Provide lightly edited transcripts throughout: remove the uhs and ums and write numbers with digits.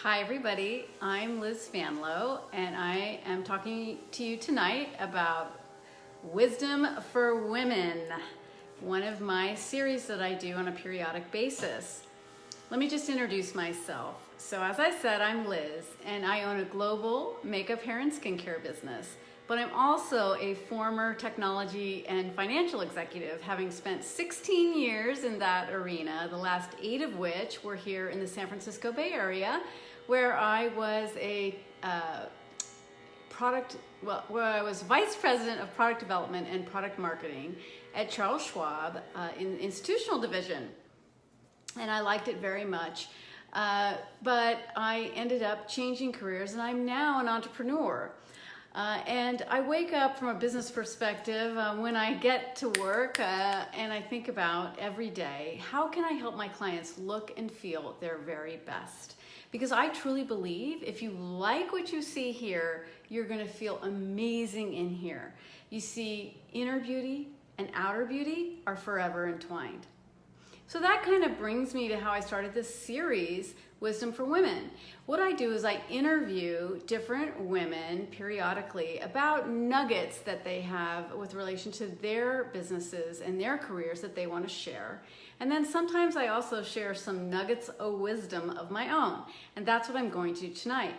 Hi everybody, I'm Liz Fanlow and I am talking to you tonight about Wisdom for Women, one of my series that I do on a periodic basis. Let me just introduce myself. So as I said, I'm Liz and I own a global makeup, hair, and skincare business. But I'm also a former technology and financial executive, having spent 16 years in that arena, the last 8 of which were here in the San Francisco Bay Area, where I was where I was vice president of product development and product marketing at Charles Schwab in the institutional division. And I liked it very much. But I ended up changing careers and I'm now an entrepreneur. And I wake up from a business perspective when I get to work and I think about every day, how can I help my clients look and feel their very best? Because I truly believe if you like what you see here, you're gonna feel amazing in here. You see, inner beauty and outer beauty are forever entwined. So that kind of brings me to how I started this series, Wisdom for Women. What I do is I interview different women periodically about nuggets that they have with relation to their businesses and their careers that they want to share. And then sometimes I also share some nuggets of wisdom of my own. And that's what I'm going to do tonight.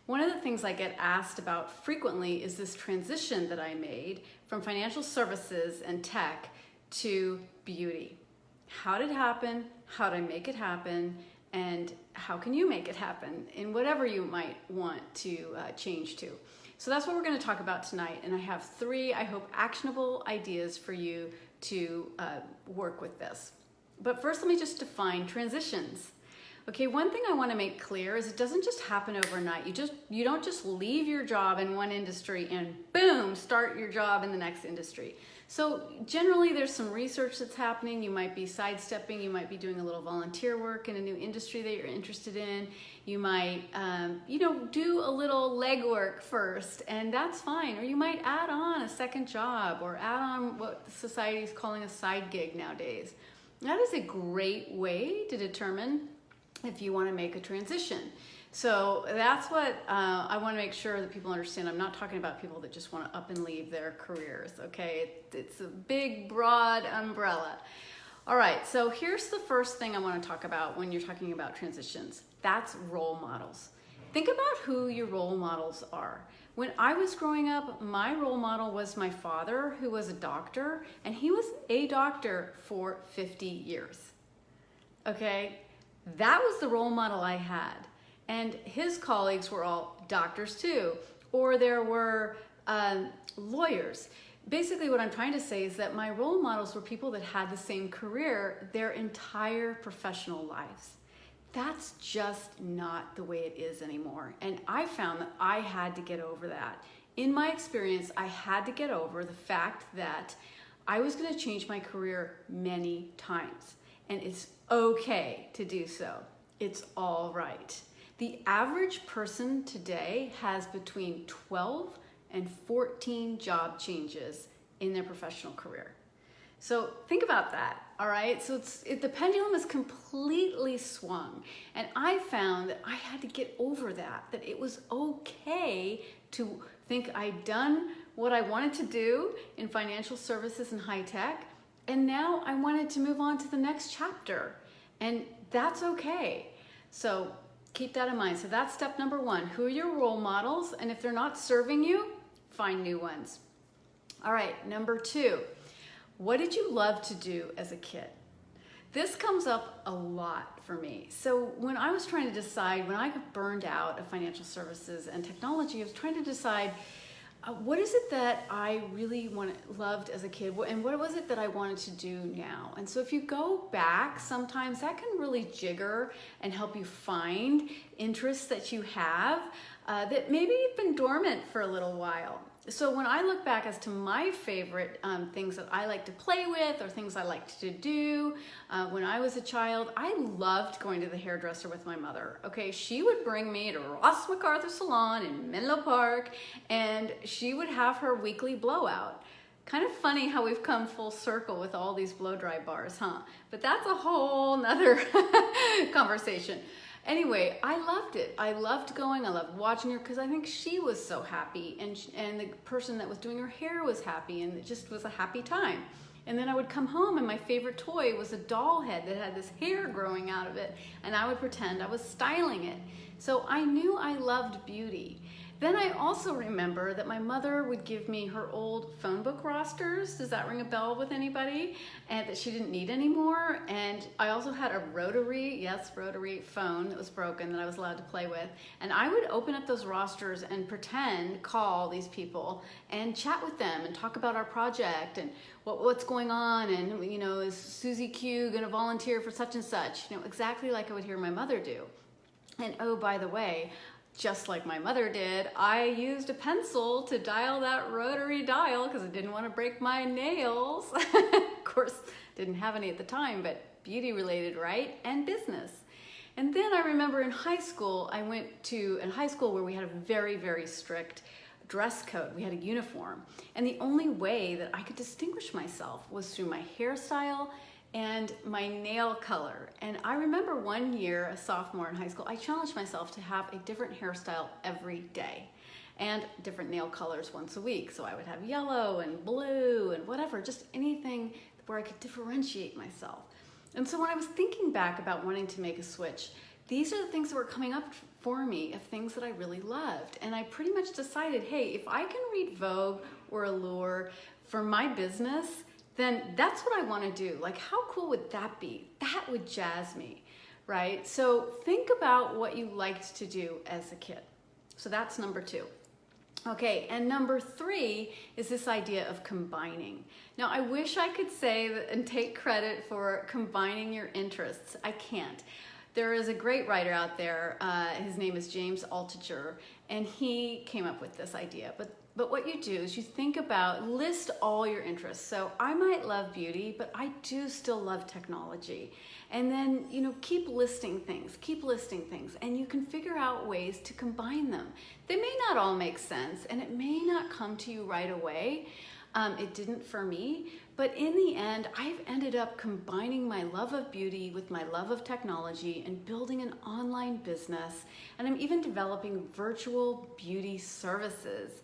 One of the things I get asked about frequently is this transition that I made from financial services and tech to beauty. How did it happen? How did I make it happen? And how can you make it happen in whatever you might want to change to? So that's what we're going to talk about tonight. And I have 3, I hope, actionable ideas for you to work with this. But first, let me just define transitions. Okay, one thing I want to make clear is it doesn't just happen overnight. You don't just leave your job in one industry and boom, start your job in the next industry. So generally there's some research that's happening. You might be sidestepping, you might be doing a little volunteer work in a new industry that you're interested in. You might, do a little legwork first, and that's fine. Or you might add on a second job or add on what society is calling a side gig nowadays. That is a great way to determine if you want to make a transition. So that's what I want to make sure that people understand. I'm not talking about people that just want to up and leave their careers, okay? It's a big, broad umbrella. All right, so here's the first thing I want to talk about when you're talking about transitions. That's role models. Think about who your role models are. When I was growing up, my role model was my father, who was a doctor, and he was a doctor for 50 years, okay? That was the role model I had. And his colleagues were all doctors too, or there were lawyers. Basically what I'm trying to say is that my role models were people that had the same career their entire professional lives. That's just not the way it is anymore. And I found that I had to get over that. In my experience, I had to get over the fact that I was gonna change my career many times. And it's okay to do so. It's all right. The average person today has between 12 and 14 job changes in their professional career. So think about that, all right? So the pendulum is completely swung. And I found that I had to get over that it was okay to think I'd done what I wanted to do in financial services and high tech, and now I wanted to move on to the next chapter. And that's okay. So keep that in mind. So that's step number 1. Who are your role models? And if they're not serving you, find new ones. All right, number 2. What did you love to do as a kid? This comes up a lot for me. So when I was trying to decide, when I got burned out of financial services and technology, I was trying to decide what is it that I really loved as a kid, and what was it that I wanted to do now? And so if you go back, sometimes that can really jigger and help you find interests that you have that maybe you've been dormant for a little while. So when I look back as to my favorite things that I like to play with or things I liked to do when I was a child, I loved going to the hairdresser with my mother. Okay, she would bring me to Ross MacArthur Salon in Menlo Park, and she would have her weekly blowout. Kind of funny how we've come full circle with all these blow dry bars, huh? But that's a whole nother conversation. Anyway, I loved it. I loved going. I loved watching her because I think she was so happy, and the person that was doing her hair was happy, and it just was a happy time. And then I would come home and my favorite toy was a doll head that had this hair growing out of it, and I would pretend I was styling it. So I knew I loved beauty. Then I also remember that my mother would give me her old phone book rosters. Does that ring a bell with anybody? And that she didn't need anymore. And I also had a rotary, yes, rotary phone that was broken that I was allowed to play with. And I would open up those rosters and pretend, call these people and chat with them and talk about our project and what's going on, and is Susie Q gonna volunteer for such and such? Exactly like I would hear my mother do. And oh, by the way, just like my mother did, I used a pencil to dial that rotary dial because I didn't want to break my nails. Of course, didn't have any at the time, but beauty related, right? And business. And then I remember in high school, I went to a high school where we had a very, very strict dress code. We had a uniform. And the only way that I could distinguish myself was through my hairstyle and my nail color. And I remember one year, a sophomore in high school, I challenged myself to have a different hairstyle every day and different nail colors once a week. So I would have yellow and blue and whatever, just anything where I could differentiate myself. And so when I was thinking back about wanting to make a switch, these are the things that were coming up for me of things that I really loved. And I pretty much decided, hey, if I can read Vogue or Allure for my business, then that's what I want to do. Like, how cool would that be? That would jazz me, right? So think about what you liked to do as a kid. So that's number 2. Okay, and number 3 is this idea of combining. Now, I wish I could say that and take credit for combining your interests. I can't. There is a great writer out there, his name is James Altucher, and he came up with this idea. But what you do is you think about, list all your interests. So I might love beauty, but I do still love technology. And then, keep listing things, and you can figure out ways to combine them. They may not all make sense, and it may not come to you right away. It didn't for me, but in the end, I've ended up combining my love of beauty with my love of technology and building an online business, and I'm even developing virtual beauty services.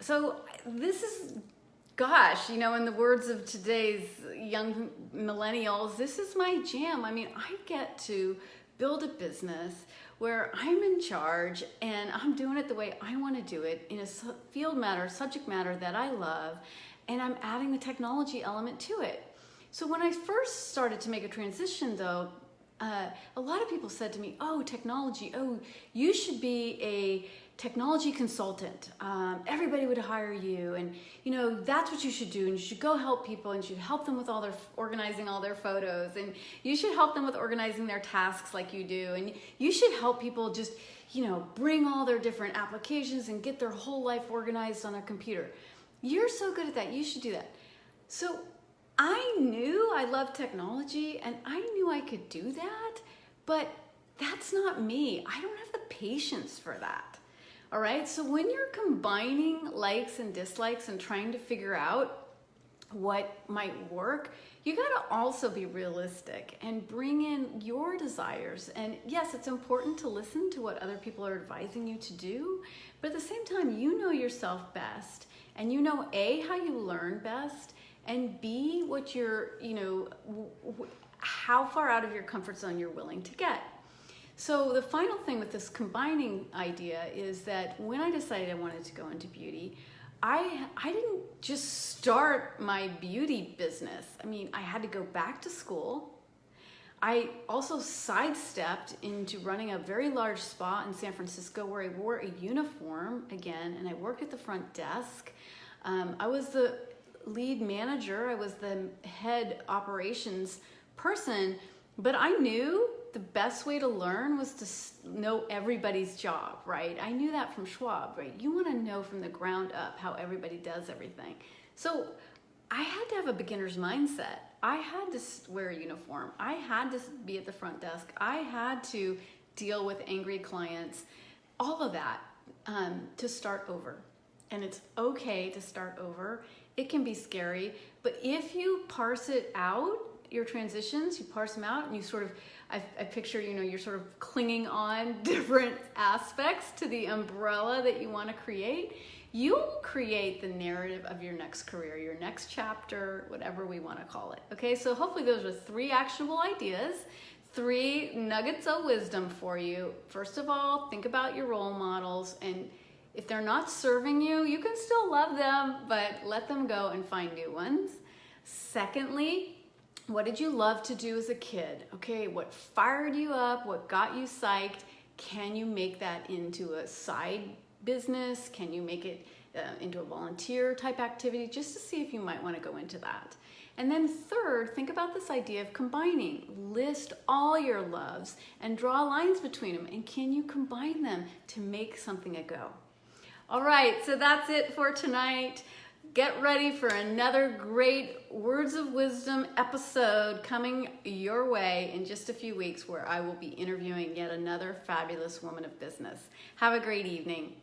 So this is, gosh, in the words of today's young millennials, this is my jam. I mean, I get to build a business where I'm in charge and I'm doing it the way I want to do it in a subject matter that I love, and I'm adding the technology element to it. So when I first started to make a transition though, a lot of people said to me, oh, technology, oh, you should be a technology consultant. Everybody would hire you, and that's what you should do, and you should go help people, and you should help them with organizing all their photos, and you should help them with organizing their tasks like you do, and you should help people just bring all their different applications and get their whole life organized on their computer. You're so good at that, you should do that. So I knew I loved technology and I knew I could do that, but that's not me. I don't have the patience for that. All right, so when you're combining likes and dislikes and trying to figure out what might work, you gotta also be realistic and bring in your desires. And yes, it's important to listen to what other people are advising you to do, but at the same time, you know yourself best, and you know A, how you learn best, and B, what you're, how far out of your comfort zone you're willing to get. So the final thing with this combining idea is that when I decided I wanted to go into beauty, I didn't just start my beauty business. I mean, I had to go back to school. I also sidestepped into running a very large spa in San Francisco where I wore a uniform again, and I worked at the front desk. I was the lead manager. I was the head operations person, but I knew the best way to learn was to know everybody's job, right? I knew that from Schwab, right? You want to know from the ground up how everybody does everything. So I had to have a beginner's mindset. I had to wear a uniform. I had to be at the front desk. I had to deal with angry clients, all of that, to start over. And it's okay to start over. It can be scary, but if you parse it out your transitions, you parse them out, and you sort of, I picture, you're sort of clinging on different aspects to the umbrella that you want to create. You will create the narrative of your next career, your next chapter, whatever we want to call it. Okay, so hopefully those are 3 actionable ideas, 3 nuggets of wisdom for you. First of all, think about your role models, and if they're not serving you, you can still love them, but let them go and find new ones. Secondly, what did you love to do as a kid? Okay, what fired you up? What got you psyched? Can you make that into a side business? Can you make it into a volunteer type activity, just to see if you might want to go into that? And then third, think about this idea of combining. List all your loves and draw lines between them, and can you combine them to make something a go? All right, so that's it for tonight. Get ready for another great Words of Wisdom episode coming your way in just a few weeks, where I will be interviewing yet another fabulous woman of business. Have a great evening.